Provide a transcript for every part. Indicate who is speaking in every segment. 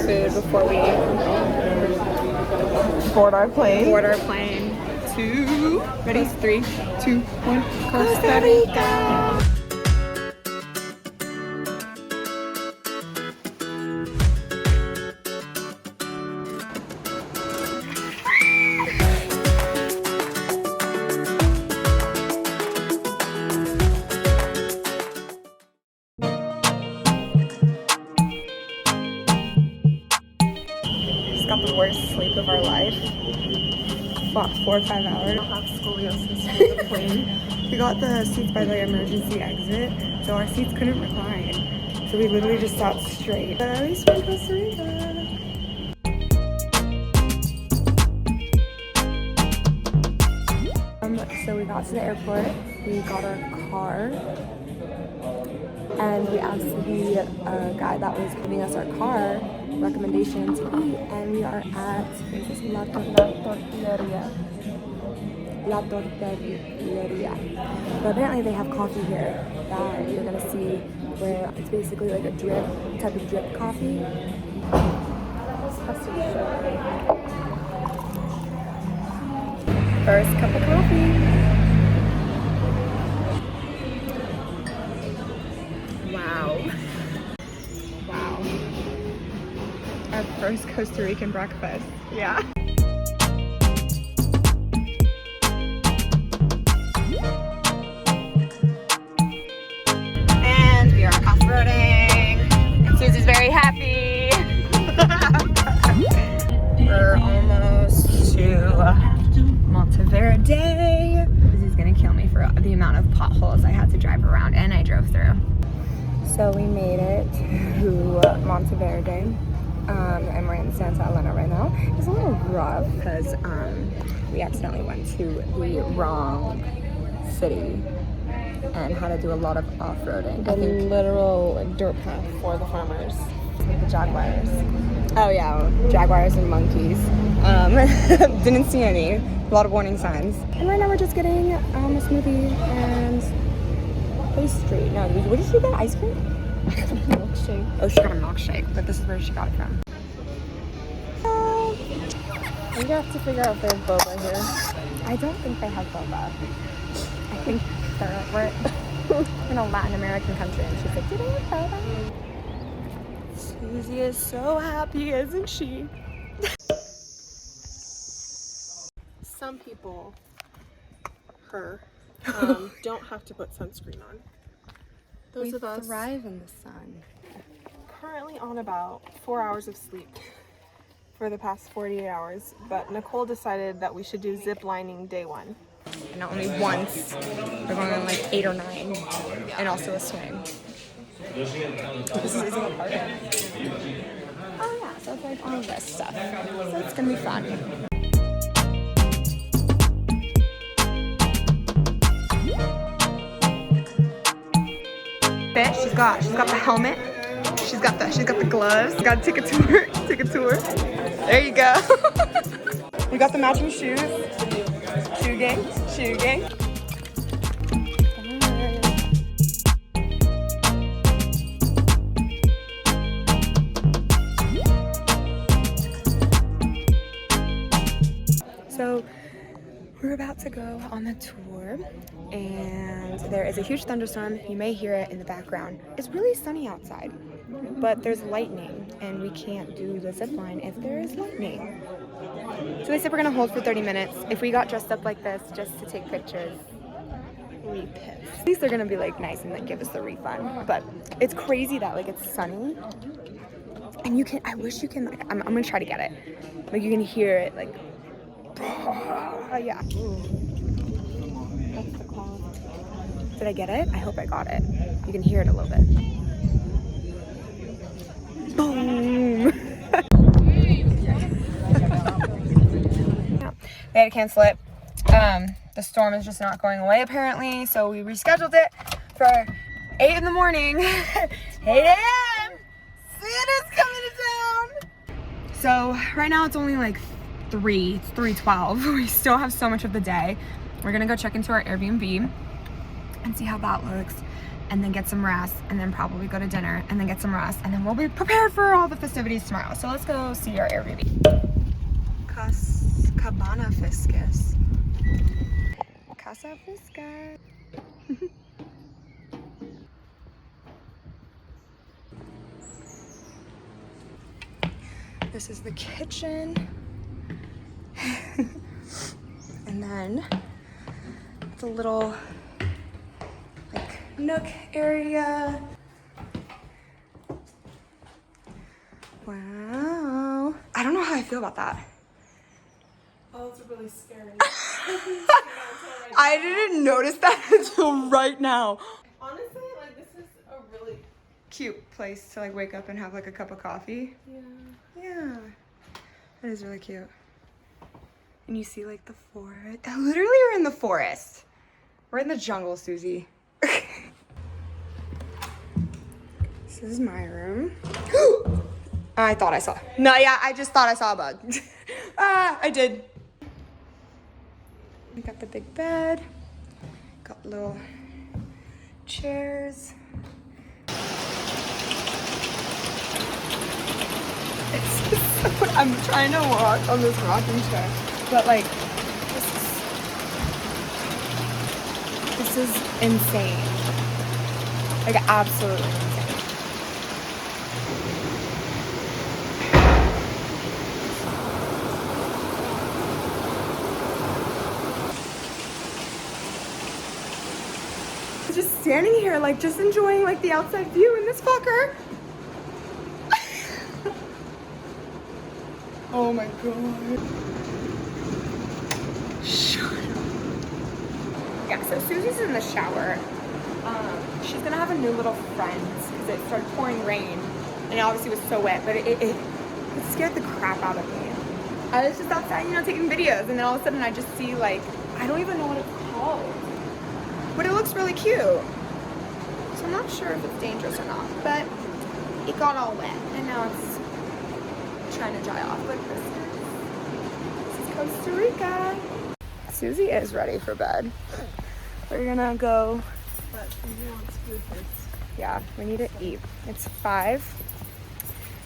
Speaker 1: food before we
Speaker 2: board our plane.
Speaker 1: To ready? 3, 2, 1.
Speaker 2: Costa Rica.
Speaker 1: Just got the worst sleep of our life. 4 or 5 hours.
Speaker 2: I have scoliosis for the plane.
Speaker 1: We got the seats by the emergency exit, so our seats couldn't recline. So we literally just sat straight. But at least we're in Costa Rica. So we got to the airport, we got our car, and we asked the guy that was giving us our car recommendation to eat, and we are at La Tortillería. But apparently they have coffee here that you're gonna see, where it's basically like a type of drip coffee. First cup of coffee. Wow. Our first Costa Rican breakfast. Yeah. And we are off-roading. Susie's very happy. We're almost to Monteverde. Susie's gonna kill me for the amount of potholes I had to drive around, and I drove through. So we made it to Monteverde, and we're in Santa Elena right now. It's a little rough because we accidentally went to the wrong city and had to do a lot of off-roading.
Speaker 2: The literal dirt path for the farmers.
Speaker 1: With the jaguars. Oh yeah, jaguars and monkeys. Didn't see any. A lot of warning signs. And right now we're just getting a smoothie and pastry. No, what did she get? Ice cream?
Speaker 2: Milkshake.
Speaker 1: Oh, she got a milkshake, but this is where she got it from.
Speaker 2: We have to figure out if they have boba here.
Speaker 1: I don't think they have boba. I think we're in a Latin American country, and she's like, do they have boba? Susie is so happy, isn't she?
Speaker 2: Some people, don't have to put sunscreen on. Those of us
Speaker 1: thrive in the sun.
Speaker 2: currently on about 4 hours of sleep for the past 48 hours, but Nicole decided that we should do zip lining day 1.
Speaker 1: And not only once, we're going on like 8 or 9, and also a swing. This isn't a part of it. Oh yeah, so it's like all of this stuff. So it's gonna be fun. She's got the helmet. She's got the gloves. Got to take a tour. There you go. We got the matching shoes. Shoe gang. So we're about to go on the tour, and there is a huge thunderstorm. You may hear it in the background. It's really sunny outside, but there's lightning, and we can't do the zip line if there is lightning. So they said we're gonna hold for 30 minutes. If we got dressed up like this just to take pictures, we pissed. At least they're gonna be like nice and like give us the refund. But it's crazy that like it's sunny, and you can. I wish you can. Like, I'm gonna try to get it. Like you can hear it like. Yeah. Ooh. That's the cloud. Did I get it? I hope I got it. You can hear it a little bit. Boom! Yeah. They had to cancel it. The storm is just not going away apparently, so we rescheduled it for 8 in the morning. 8 a.m. Santa's coming to town! So right now it's only like 3:12. We still have so much of the day. We're gonna go check into our Airbnb and see how that looks, and then get some rest, and then probably go to dinner, and then get some rest, and then we'll be prepared for all the festivities tomorrow. So let's go see our Airbnb. Cabana Fiscus. Casa Fisca. This is the kitchen. And then the little like nook area. Wow. I don't know how I feel about that.
Speaker 2: Oh, it's really scary.
Speaker 1: I didn't notice that until right now.
Speaker 2: Honestly, like this is a really
Speaker 1: Cute place to like wake up and have like a cup of coffee. Yeah. That is really cute. And you see like the forest. Literally we're in the forest. We're in the jungle, Susie. This is my room. I thought I saw. No, yeah, I just thought I saw a bug. I did. We got the big bed. Got little chairs. It's just so, I'm trying to walk on this rocking chair, but like, this is insane. Like absolutely insane. Just standing here, like just enjoying like the outside view in this fucker. Oh my god. Shut up. Yeah, so Susie's in the shower. She's gonna have a new little friend because it started pouring rain and it obviously was so wet, but it scared the crap out of me. I was just outside, you know, taking videos, and then all of a sudden I just see like, I don't even know what it's called. But it looks really cute. So I'm not sure if it's dangerous or not, but it got all wet and now it's trying to dry off. But this is Costa Rica. Susie is ready for bed. We're gonna go.
Speaker 2: but Susie wants food first.
Speaker 1: Yeah, we need to eat. It's 5.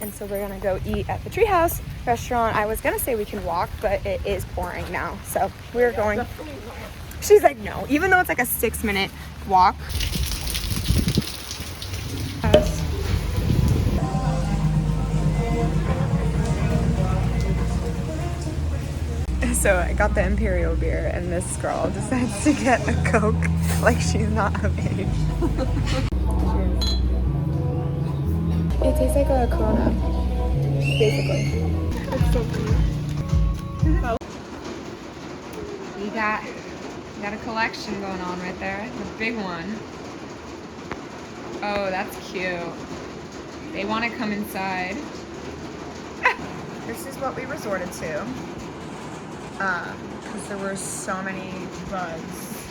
Speaker 1: And so we're gonna go eat at the Treehouse restaurant. I was gonna say we can walk, but it is pouring now. So we're going. She's like, no, even though it's like a 6-minute walk. So I got the Imperial beer and this girl decides to get a Coke like she's not of age. It tastes like a Corona, basically.
Speaker 2: It's so pretty.
Speaker 1: You got a collection going on right there. The big one. Oh, that's cute. They want to come inside. This is what we resorted to. Because there were so many bugs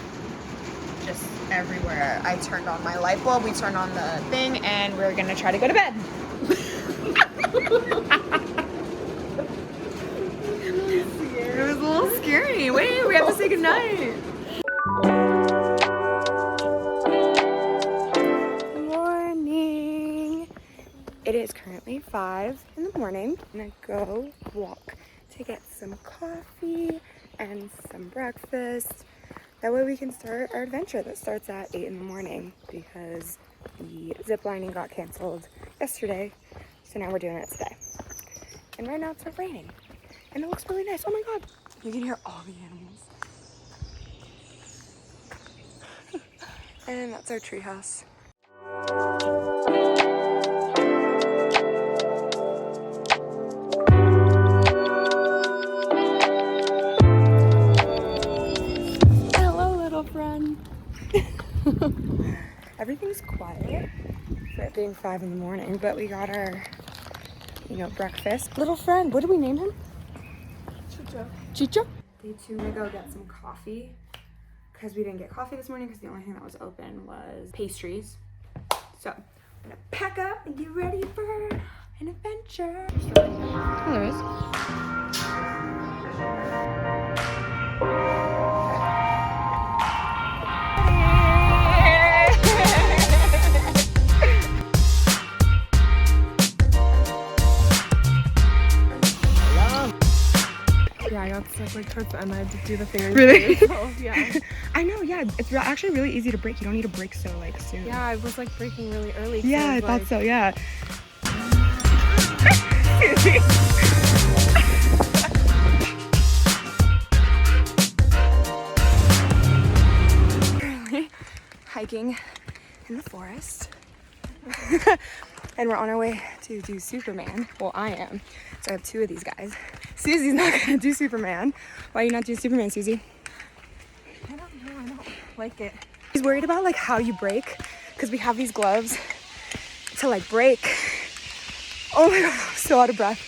Speaker 1: just everywhere. I turned on my light bulb, we turned on the thing, and we're gonna try to go to bed. It was a little scary. Wait, we have to say goodnight. Morning. It is currently 5 in the morning. I'm gonna go walk to get some coffee and some breakfast. That way we can start our adventure that starts at 8 in the morning because the zip lining got canceled yesterday. So now we're doing it today. And right now it's raining. And it looks really nice. Oh my god. You can hear all the animals. And that's our treehouse. Hello, little friend. Everything's quiet for it being 5 in the morning, but we got our, breakfast. Little friend, what did we name him? Chicho. Day 2, we're gonna go get some coffee because we didn't get coffee this morning because the only thing that was open was pastries. So I'm gonna pack up and get ready for an adventure. Oh, there is.
Speaker 2: Yeah, it's like towards the end. I had to do the fingers.
Speaker 1: Really?
Speaker 2: So, yeah.
Speaker 1: I know, yeah. It's actually really easy to break. You don't need to break so like soon.
Speaker 2: Yeah, I was like breaking really early.
Speaker 1: Yeah, I thought so, yeah. Currently hiking in the forest. And we're on our way to do Superman. Well, I am. So I have two of these guys. Susie's not gonna do Superman. Why are you not doing Superman, Susie?
Speaker 2: I don't know. I don't like it.
Speaker 1: He's worried about like how you break because we have these gloves to like break. Oh my god, I'm so out of breath.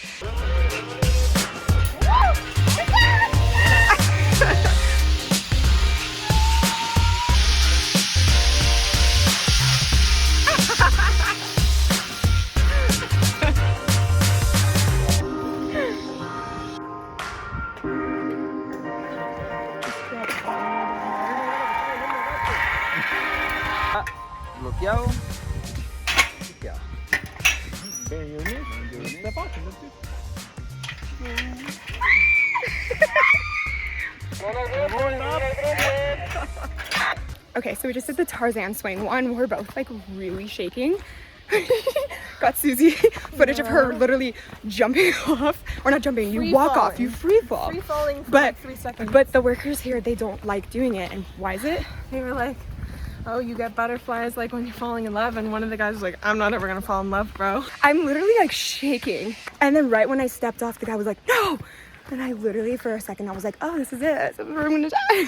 Speaker 3: Bloqueado.
Speaker 1: Okay, so we just did the Tarzan swing. One, we're both like really shaking. Got Susie footage of her literally jumping off, or not jumping, you walk off, you free fall.
Speaker 2: Free falling for
Speaker 1: But,
Speaker 2: like 3 seconds.
Speaker 1: but the workers here, they don't like doing it. And why is it?
Speaker 2: They were like, oh, you get butterflies like when you're falling in love. And one of the guys was like, I'm not ever gonna fall in love, bro.
Speaker 1: I'm literally like shaking. And then right when I stepped off, the guy was like, no! And I literally, for a second, I was like, oh, this is it. I'm gonna die.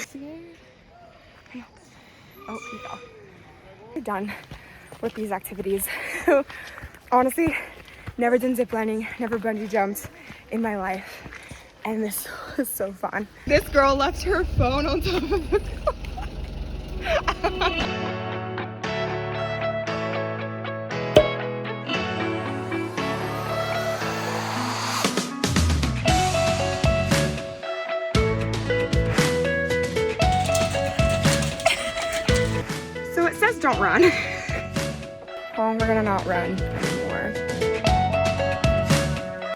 Speaker 1: Oh, he fell. We're done with these activities. Honestly, never done ziplining, never bungee jumped in my life. And this was so fun. This girl left her phone on top of the car. So it says don't run. Well, we're gonna not run anymore.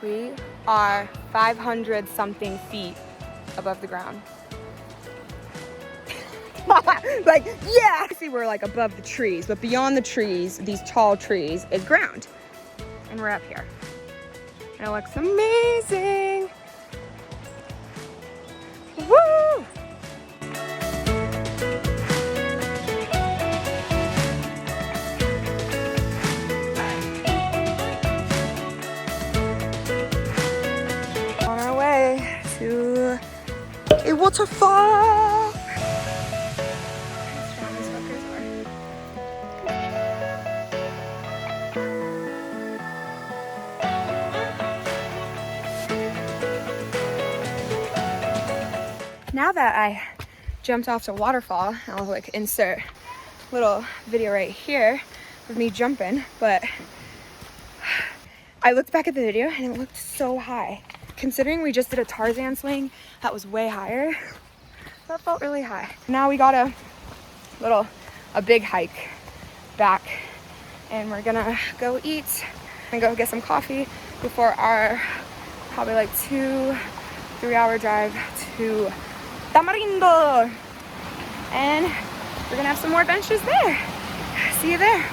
Speaker 1: We are 500 something feet above the ground. Like, yeah! See, we're like above the trees, but beyond the trees, these tall trees, is ground. And we're up here. And it looks amazing. Woo! On our way to a waterfall. Now that I jumped off the waterfall, I'll like insert a little video right here of me jumping, but I looked back at the video and it looked so high. Considering we just did a Tarzan swing that was way higher, that felt really high. Now we got a big hike back and we're gonna go eat and go get some coffee before our probably like 2-3 hour drive to Tamarindo, and we're gonna have some more adventures there. See you there.